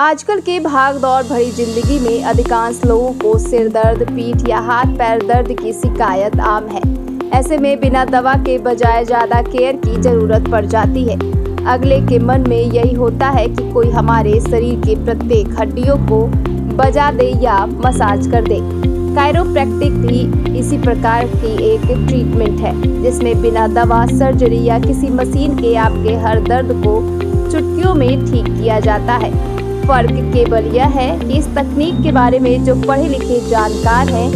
आजकल के भाग-दौड़ भरी जिंदगी में अधिकांश लोगों को सिर दर्द, पीठ या हाथ पैर दर्द की शिकायत आम है। ऐसे में बिना दवा के बजाय ज़्यादा केयर की ज़रूरत पड़ जाती है। अगले के मन में यही होता है कि कोई हमारे शरीर के प्रत्येक हड्डियों को बजा दे या मसाज कर दे। कायरोप्रैक्टिक भी इसी प्रकार की एक ट्रीटमेंट है, जिसमें बिना दवा, सर्जरी या किसी मशीन के आपके हर दर्द को चुटकियों में ठीक किया जाता है। फर्क केवल यह है कि इस तकनीक के बारे में जो पढ़े लिखे जानकार हैं,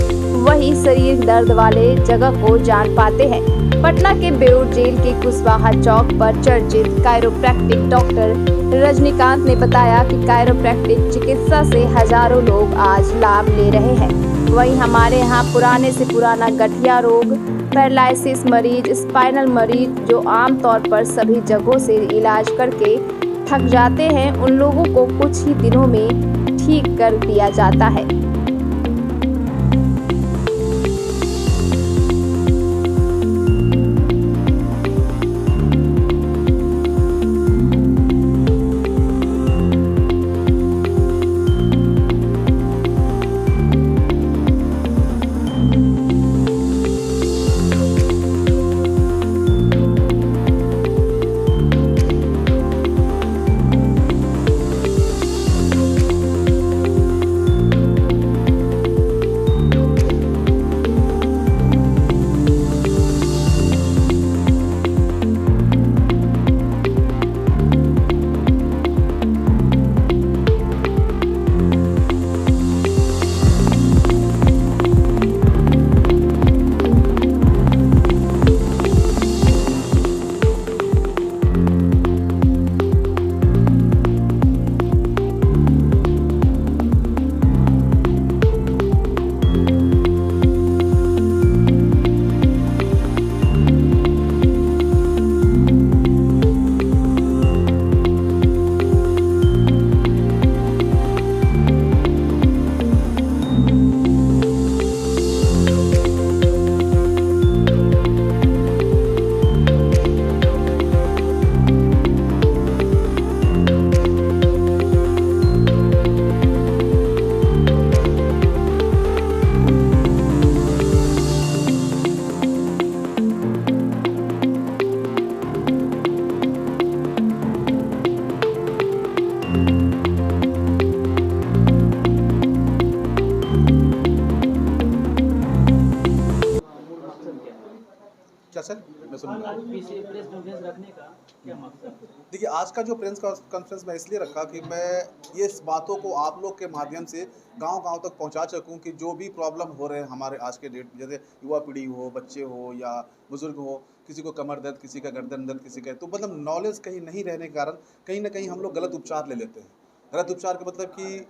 वही शरीर दर्द वाले जगह को जान पाते हैं। पटना के बेउर जेल के कुशवाहा चौक पर चर्चित कायरोप्रैक्टिक डॉक्टर रजनीकांत ने बताया कि कायरोप्रैक्टिक चिकित्सा से हजारों लोग आज लाभ ले रहे हैं। वहीं हमारे यहाँ पुराने से पुराना गठिया रोग, पैरालिसिस मरीज, स्पाइनल मरीज जो आमतौर पर सभी जगहों से इलाज करके थक जाते हैं, उन लोगों को कुछ ही दिनों में ठीक कर दिया जाता है। क्या सर, मैं सुनूंगा। प्रेस कॉन्फ्रेंस रखने का क्या मकसद? देखिए, आज का जो प्रेस कॉन्फ्रेंस मैं इसलिए रखा कि मैं ये इस बातों को आप लोग के माध्यम से गांव-गांव तक पहुंचा सकूं कि जो भी प्रॉब्लम हो रहे हैं हमारे आज के डेट, जैसे युवा पीढ़ी हो, बच्चे हो या बुजुर्ग हो, किसी को कमर दर्द, किसी का गर्दन दर्द, किसी का, तो मतलब नॉलेज कहीं नहीं रहने के कारण कहीं ना कहीं हम लोग गलत उपचार ले लेते हैं। गलत उपचार का मतलब कि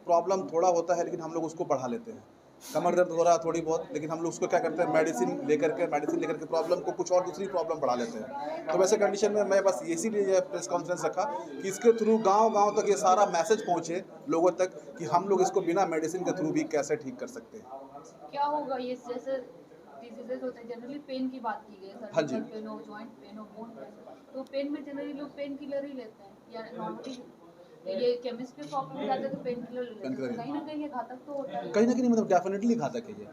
प्रॉब्लम थोड़ा होता है लेकिन हम लोग उसको बढ़ा लेते हैं। कमर दर्द हो रहा है थोड़ी बहुत, लेकिन हम लोग उसको क्या करते हैं, मेडिसिन लेकर के प्रॉब्लम को कुछ और दूसरी प्रॉब्लम बढ़ा लेते हैं। तो वैसे कंडीशन में मैं बस इसीलिए ये प्रेस कॉन्फ्रेंस रखा कि इसके थ्रू गांव-गांव तक ये सारा मैसेज पहुंचे लोगों तक कि हम लोग इसको बिना मेडिसिन के थ्रू भी कैसे ठीक कर सकते हैं। क्या होगा ये जैसे डिजीजेस होते हैं, जनरली पेन की बात की गई, हाँ जी। सर्वाइकल पेन हो, जॉइंट पेन हो, बोन पेन, तो पेन में जनरली लोग पेन किलर ही लेते हैं या नॉर्मली ये केमिस्ट के शॉप में जाते हैं तो पेन किलर लेते हैं, कहीं ना कहीं ये घातक तो होता है। कहीं ना कहीं डेफिनेटली घातक है ये।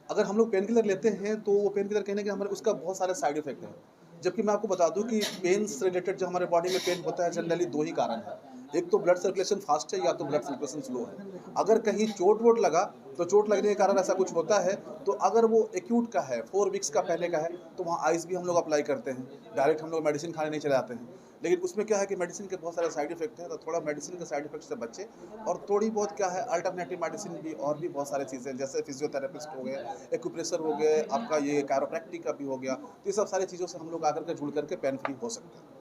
अगर हम लोग पेन किलर लेते हैं तो वो पेन किलर कहीं ना कहीं हमारे उसका बहुत सारे साइड इफेक्ट है। जबकि मैं आपको बता दूं कि पेन से रिलेटेड जो हमारे बॉडी में पेन होता है, जनरली दो ही कारण है। एक तो ब्लड सर्कुलेशन फास्ट है या तो ब्लड सर्कुलेशन स्लो है। अगर कहीं चोट वोट लगा तो चोट लगने के कारण ऐसा कुछ होता है, तो अगर वो एक्यूट का है, 4 वीक्स का पहले का है, तो वहाँ आइस भी हम लोग अप्लाई करते हैं। डायरेक्ट हम लोग मेडिसिन खाने नहीं चले जाते हैं। लेकिन उसमें क्या है कि मेडिसिन के बहुत सारे साइड इफेक्ट हैं, तो थोड़ा मेडिसिन के साइड इफेक्ट से बचे। और थोड़ी बहुत क्या है, अल्टरनेटिव मेडिसिन भी और भी बहुत सारी चीज़ें, जैसे फिजियोथेरेपिस्ट हो गए, एक्यूप्रेशर हो गए, आपका ये कायरोप्रैक्टिक का भी हो गया, तो ये सब सारी चीज़ों से हम लोग आकर के जुड़ करके पेन फ्री हो सकते हैं।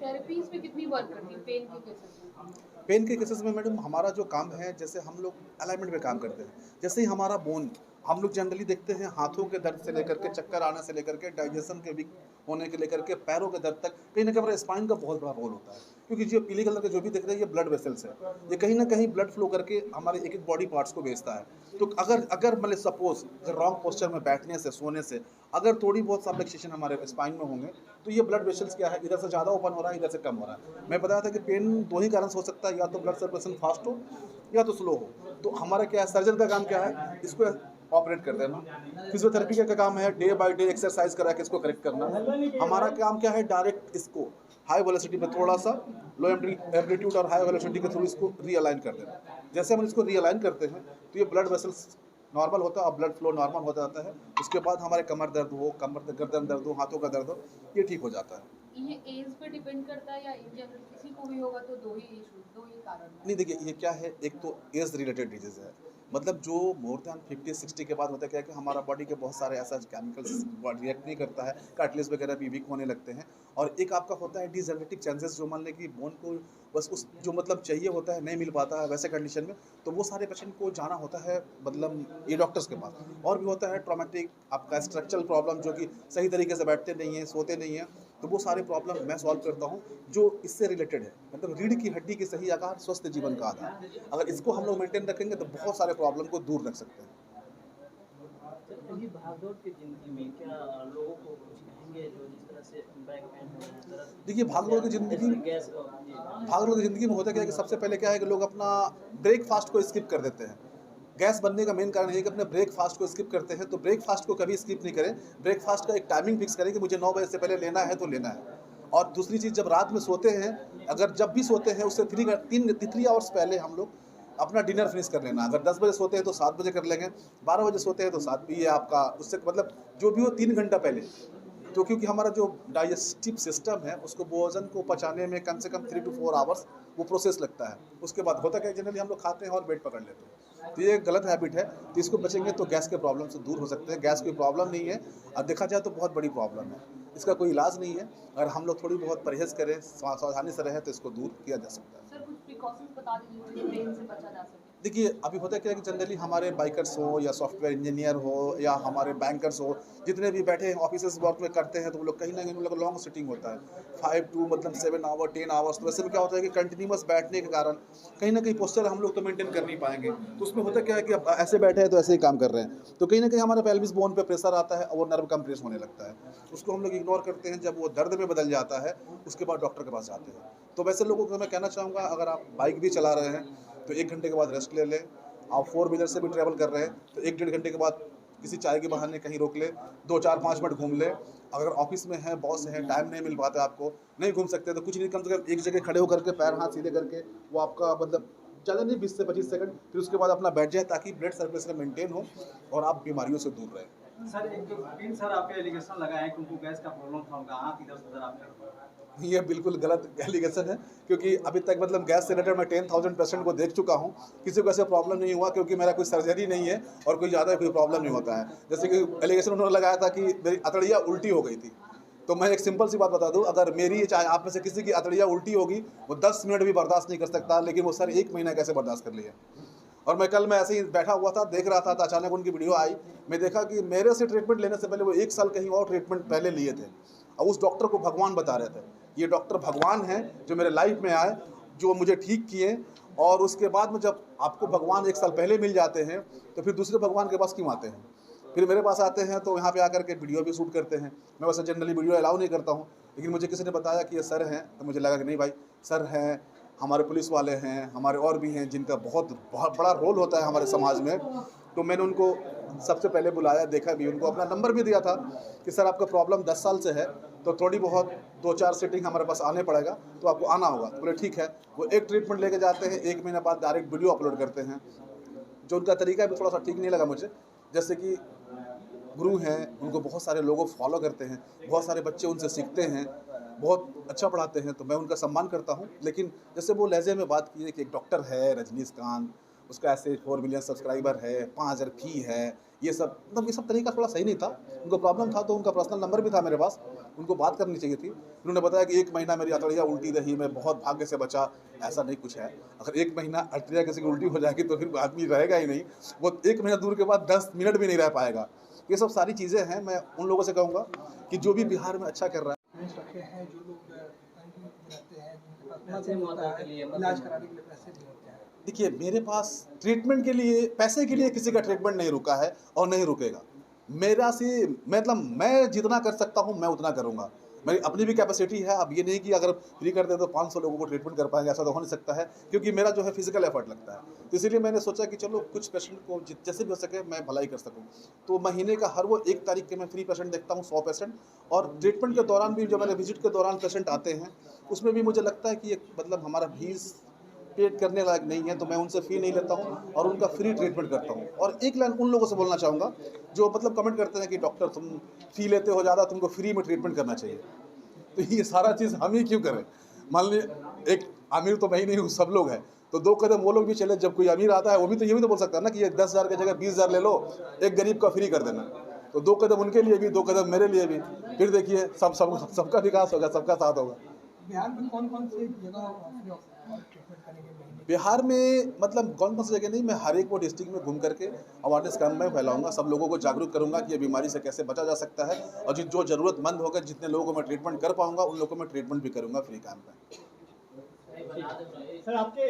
थेरेपीज में कितनी वर्क करती है पेन के केसेस में? पेन के केसेस में मैडम हमारा जो काम है, जैसे हम लोग अलाइनमेंट में काम करते हैं। जैसे ही हमारा बोन, हम लोग जनरली देखते हैं हाथों के दर्द से लेकर के चक्कर आने से लेकर के डाइजेशन के वीक होने के लेकर के पैरों के दर्द तक, कहीं ना कहीं हमारे स्पाइन का बहुत बड़ा रोल होता है। क्योंकि जो पीले कलर के जो भी दिख रहे हैं ये ब्लड वेसल्स है, ये कहीं ना कहीं ब्लड फ्लो करके हमारे एक एक बॉडी पार्ट्स को भेजता है। तो अगर मतलब सपोज रॉन्ग पोस्चर में बैठने से, सोने से अगर थोड़ी बहुत सबलक्सेशन हमारे स्पाइन में होंगे तो ये ब्लड वेसल्स क्या है, इधर से ज़्यादा ओपन हो रहा है, इधर से कम हो रहा है। मैं बताया था कि पेन दो ही कारण से हो सकता है, या तो ब्लड सर्कुलेशन फास्ट हो या तो स्लो हो। तो हमारा क्या है, सर्जन का काम क्या है, इसको ऑपरेट कर देना। फिजियोथेरेपी का काम है डे बाय डे एक्सरसाइज करा के इसको करेक्ट करना। हमारा काम क्या है, डायरेक्ट इसको हाई वेलोसिटी में थोड़ा सा लो एम्पलीट्यूड और हाई वेलोसिटी के थ्रू इसको रीअलाइन कर देना। जैसे हम इसको रीअलाइन करते हैं तो ये ब्लड वेसल्स नॉर्मल होता है और ब्लड फ्लो नॉर्मल हो जाता है। उसके बाद हमारे कमर दर्द हो, गर्दन दर्द हो, हाथों का दर्द हो, ये ठीक हो जाता है। ये एज पे डिपेंड करता है या इन जनरल किसी को भी होगा तो दो ही कारण है? नहीं देखिए, ये क्या है, एक तो एज रिलेटेड डिजीज है, मतलब जो मोर दैन 50-60 के बाद होता है क्या है कि हमारा बॉडी के बहुत सारे ऐसा केमिकल्स रिएक्ट नहीं करता है, कार्टिलेज वगैरह भी वीक होने लगते हैं। और एक आपका होता है डिजेनेटिक चांसेस, जो मान लें कि बोन को बस उस जो मतलब चाहिए होता है नहीं मिल पाता है वैसे कंडीशन में, तो वो सारे पेशेंट को जाना होता है मतलब ये डॉक्टर्स के पास। और भी होता है ट्रॉमेटिक आपका स्ट्रक्चरल प्रॉब्लम, जो कि सही तरीके से बैठते नहीं हैं, सोते नहीं हैं, तो वो सारे प्रॉब्लम मैं सॉल्व करता हूँ जो इससे रिलेटेड है। मतलब रीढ़ की हड्डी की सही आकार स्वस्थ जीवन का आधार, अगर इसको हम लोग मेंटेन रखेंगे तो बहुत सारे प्रॉब्लम को दूर रख सकते हैं। ये भागदौड़ की जिंदगी में क्या लोगों को कुछ कहेंगे जो जिस तरह से बैक पेन हो रहा है? देखिए भागदौड़ की ज़िंदगी में होता क्या है कि सबसे पहले क्या है कि लोग अपना ब्रेकफास्ट को स्किप कर देते हैं। गैस बनने का मेन कारण है कि अपने ब्रेकफास्ट को स्किप करते हैं। तो ब्रेकफास्ट को कभी स्किप नहीं करें, ब्रेकफास्ट का एक टाइमिंग फिक्स करें कि मुझे 9 बजे से पहले लेना है तो लेना है। और दूसरी चीज़, जब रात में सोते हैं, अगर जब भी सोते हैं उससे 3 आवर्स पहले हम लोग अपना डिनर फिनिश कर लेना। अगर 10 बजे सोते हैं तो 7 बजे कर लेंगे, 12 बजे सोते हैं तो 7 भी है आपका, उससे मतलब जो भी हो 3 घंटा पहले। तो क्योंकि हमारा जो डाइजेस्टिव सिस्टम है उसको भोजन को पचाने में कम से कम 3 to 4 आवर्स वो प्रोसेस लगता है। उसके बाद होता क्या है, जनरली हम लोग खाते हैं और पेट पकड़ लेते हैं, तो ये एक गलत हैबिट है। तो इसको बचेंगे तो गैस के प्रॉब्लम से दूर हो सकते हैं। गैस कोई प्रॉब्लम नहीं है, और देखा जाए तो बहुत बड़ी प्रॉब्लम है, इसका कोई इलाज नहीं है। अगर हम लोग थोड़ी बहुत परहेज़ करें, सावधानी से रहें तो इसको दूर किया जा सकता है। सर कुछ प्रिकॉशंस बता दीजिए पेन से बचा जा सके। देखिए अभी होता है क्या है कि जनरली हमारे बाइकर्स हो या सॉफ्टवेयर इंजीनियर हो या हमारे बैंकर्स हो, जितने भी बैठे ऑफिस वर्क में करते हैं, तो वो लोग कहीं ना कहीं उन लोग लॉन्ग सिटिंग होता है, 5 to मतलब 7 आवर 10 आवर्स। तो वैसे में क्या होता है कि कंटिन्यूस बैठने के कारण कहीं ना कहीं पोस्चर हम लोग तो मेंटेन कर नहीं पाएंगे। तो उसमें होता क्या है कि अब ऐसे बैठे हैं तो ऐसे ही काम कर रहे हैं, तो कहीं ना कहीं हमारे पेल्विस बोन पे प्रेशर आता है और वो नर्व कंप्रेस होने लगता है। उसको हम लोग इग्नोर करते हैं, जब वो दर्द में बदल जाता है उसके बाद डॉक्टर के पास जाते हैं। तो वैसे लोगों को मैं कहना चाहूँगा, अगर आप बाइक भी चला रहे हैं तो 1 घंटे के बाद रेस्ट ले लें। आप 4 व्हीलर से भी ट्रैवल कर रहे हैं तो 1-1.5 घंटे के बाद किसी चाय के बहाने कहीं रोक ले, 2-4-5 मिनट घूम ले। अगर ऑफिस में है, बॉस है, टाइम नहीं मिल पाता, आपको नहीं घूम सकते तो कुछ नहीं, कम से कम एक जगह खड़े होकर के पैर हाथ सीधे करके वो आपका मतलब ज़्यादा नहीं 20 से 25 सेकंड, फिर उसके बाद अपना बैठ जाए ताकि ब्लड सर्कुलेशन मेंटेन हो और आप बीमारियों से दूर रहें। सर एक तो 3 सर आप पे एलिगेशन लगाए हैं कि उनको गैस का प्रॉब्लम था, उनका आँख इधर से उधर आपने। ये बिल्कुल गलत एलिगेशन है, क्योंकि अभी तक मतलब गैस से रिलेटेड मैं 10,000 पेशेंट को देख चुका हूँ, किसी को ऐसे प्रॉब्लम नहीं हुआ, क्योंकि मेरा कोई सर्जरी नहीं है और कोई ज़्यादा कोई प्रॉब्लम नहीं होता है। जैसे कि एलिगेशन उन्होंने लगाया था कि मेरी अतड़ियाँ उल्टी हो गई थी, तो मैं एक सिंपल सी बात बता दूं, अगर मेरी चाहे आप में से किसी की अतड़ियाँ उल्टी होगी, वो 10 मिनट भी बर्दाश्त नहीं कर सकता, लेकिन वो सर 1 महीना कैसे बर्दाश्त कर लिया। और मैं कल ऐसे ही बैठा हुआ था, देख रहा था, तो अचानक उनकी वीडियो आई, मैं देखा कि मेरे से ट्रीटमेंट लेने से पहले वो 1 साल कहीं और ट्रीटमेंट पहले लिए थे, और उस डॉक्टर को भगवान बता रहे थे। ये डॉक्टर भगवान हैं जो मेरे लाइफ में आए, जो मुझे ठीक किए। और उसके बाद में जब आपको भगवान 1 साल पहले मिल जाते हैं तो फिर दूसरे भगवान के पास क्यों आते हैं? फिर मेरे पास आते हैं तो यहाँ पे आकर के वीडियो भी शूट करते हैं। मैं वैसे जनरली वीडियो अलाउ नहीं करता हूँ, लेकिन मुझे किसी ने बताया कि ये सर हैं, तो मुझे लगा कि नहीं भाई, सर हैं, हमारे पुलिस वाले हैं, हमारे और भी हैं जिनका बहुत बड़ा रोल होता है हमारे समाज में। तो मैंने उनको सबसे पहले बुलाया, देखा भी, उनको अपना नंबर भी दिया था कि सर आपका प्रॉब्लम 10 साल से है, तो थोड़ी बहुत 2-4 सीटिंग हमारे पास आने पड़ेगा, तो आपको आना होगा। बोले ठीक है। वो एक ट्रीटमेंट लेके जाते हैं, 1 महीने बाद डायरेक्ट वीडियो अपलोड करते हैं, जो उनका तरीका भी थोड़ा सा ठीक नहीं लगा मुझे। जैसे कि गुरु हैं, उनको बहुत सारे लोगों फॉलो करते हैं, बहुत सारे बच्चे उनसे सीखते हैं, बहुत अच्छा पढ़ाते हैं, तो मैं उनका सम्मान करता हूँ। लेकिन जैसे वो लहजे में बात की है कि एक डॉक्टर है रजनीकांत, उसका ऐसे 4 मिलियन सब्सक्राइबर है, 5,000 फी है, ये सब मतलब ये सब तरीका थोड़ा सही नहीं था। उनको प्रॉब्लम था तो उनका पर्सनल नंबर भी था मेरे पास, उनको बात करनी चाहिए थी। उन्होंने बताया कि 1 महीना मेरी अतड़ियाँ उल्टी रही, मैं बहुत भाग्य से बचा। ऐसा नहीं कुछ है, अगर 1 महीना अतड़ियाँ किसी की उल्टी हो जाएगी तो फिर आदमी रहेगा ही नहीं, वो 1 महीना दूर के बाद 10 मिनट भी नहीं रह पाएगा। ये सब सारी चीज़ें हैं। मैं उन लोगों से कहूँगा कि जो भी बिहार में अच्छा कर रहा है, रखे हैं जो लोग रहते हैं जिनके पास पैसे मदद होता मदद के लिए, है, मदद इलाज कराने के लिए पैसे भी होते हैं। देखिए मेरे पास ट्रीटमेंट के लिए, पैसे के लिए किसी का ट्रीटमेंट नहीं रुका है और नहीं रुकेगा। मेरा से मतलब मैं जितना कर सकता हूँ मैं उतना करूँगा। मेरी अपनी भी कैपेसिटी है। अब ये नहीं कि अगर फ्री कर दे तो 500 लोगों को ट्रीटमेंट कर पाएंगे, ऐसा तो हो नहीं सकता है, क्योंकि मेरा जो है फिजिकल एफर्ट लगता है। तो इसीलिए मैंने सोचा कि चलो कुछ पेशेंट को जैसे भी हो सके मैं भलाई कर सकूँ। तो महीने का हर वो 1 तारीख के मैं फ्री पेशेंट देखता हूँ, 100 पेशेंट। और ट्रीटमेंट के दौरान भी जो मैंने विजिट के दौरान पेशेंट आते हैं उसमें भी मुझे लगता है कि एक मतलब हमारा फीस पेड करने लायक नहीं है, तो मैं उनसे फ़ी नहीं लेता हूँ और उनका फ्री ट्रीटमेंट करता हूँ। और एक लाइन उन लोगों से बोलना चाहूँगा जो मतलब कमेंट करते हैं कि डॉक्टर तुम फ़ी लेते हो ज़्यादा, तुमको फ्री में ट्रीटमेंट करना चाहिए। तो ये सारा चीज़ हम ही क्यों करें? मान लीजिए एक अमीर तो मैं ही नहीं हूँ, सब लोग हैं, तो 2 कदम वो लोग भी चले। जब कोई अमीर आता है वो भी तो ये भी तो बोल सकता है ना कि ये 10,000 की जगह 20,000 ले लो, एक गरीब का फ्री कर देना। तो 2 कदम उनके लिए भी, 2 कदम मेरे लिए भी, फिर देखिए सबका विकास होगा, सबका साथ होगा। बिहार में कौन-कौन सी जगह फ्री ऑफ ट्रीटमेंट करेंगे महीने? बिहार में मतलब कौन-कौन सी जगह नहीं, मैं हर एक वो डिस्ट्रिक्ट में घूम करके अवेयरनेस कैंपेन फैलाऊँगा, सब लोगों को जागरूक करूँगा कि ये बीमारी से कैसे बचा जा सकता है। और जो ज़रूरतमंद होगा, जितने लोगों को मैं ट्रीटमेंट कर पाऊँगा उन लोगों को मैं ट्रीटमेंट भी करूँगा फ्री कैंप में। सर आपके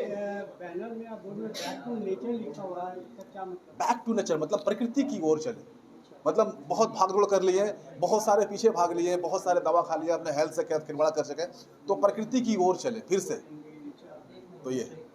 बैनर में आप बोल रहे बैक टू नेचर लिखा हुआ है, इसका क्या मतलब? बैक टू नेचर मतलब प्रकृति की ओर चले। मतलब बहुत भाग दौड़ कर लिए, बहुत सारे पीछे भाग लिए, बहुत सारे दवा खा लिया, अपने हेल्थ से क्या खिलवाड़ कर सके, तो प्रकृति की ओर चले फिर से। तो ये है।